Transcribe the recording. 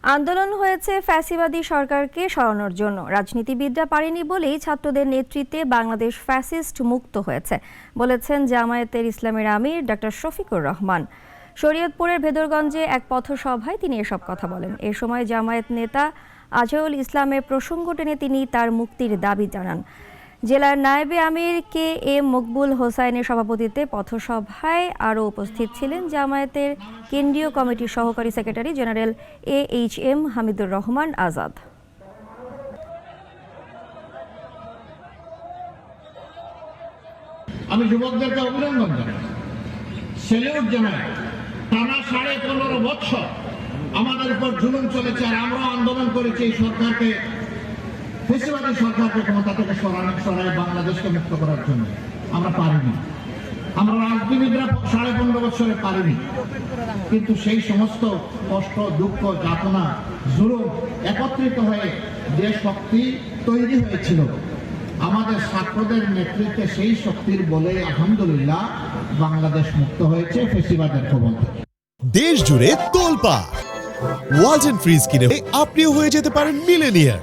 আন্দোলন হয়েছে ফ্যাসিবাদী সরকারকে সরানোর জন্য। রাজনীতিবিদরা পারেনি বলেই ছাত্রদের নেতৃত্বে বাংলাদেশ ফ্যাসিস্ট মুক্ত হয়েছে বলেছেন জামায়াতের ইসলামের আমির ডক্টর শফিকুর রহমান। শরীয়তপুরের ভেদরগঞ্জে এক পথসভায় তিনি এসব কথা বলেন। এ সময় জামায়াত নেতা আজহারুল ইসলামের প্রসঙ্গ টেনে তিনি তার মুক্তির দাবি জানান। জেলার নায়েবে আমির কে এম মকবুল হোসাইনের সভাপতিত্বে পথসভায় আরও উপস্থিত ছিলেন জামায়াতের কেন্দ্রীয় কমিটির সহকারী secretary general AHM Hamidur Rahman Azad. আমি যুবকদেরকে অভিনন্দন জানাই, সেলিউট জানাই। টানা 15.5 বছর আমাদের উপর জুলুম চলেছে, আর আমরা আন্দোলন করেছি এই সরকারকে, ফ্যাসিবাদী সরকারকে ক্ষমতা থেকে সরায় বাংলাদেশকে মুক্ত করার জন্য। আমরা পারিনি, আমরা রাজনীতিবিদরা 15.5 বছরে পারিনি, কিন্তু সেই সমস্ত কষ্ট, দুঃখ, যাতনা, জুলুম একত্রিত হয়ে যে শক্তি তৈরি হয়েছিল আমাদের ছাত্রদের নেতৃত্বে, সেই শক্তির বলে আলহামদুলিল্লাহ বাংলাদেশ মুক্ত হয়েছে ফ্যাসিবাদের কবল থেকে। দেশ জুড়ে তোলপাড় ওয়ালটন ফ্রিজ কিনে আপনিও হয়ে যেতে পারেন মিলেনিয়ার।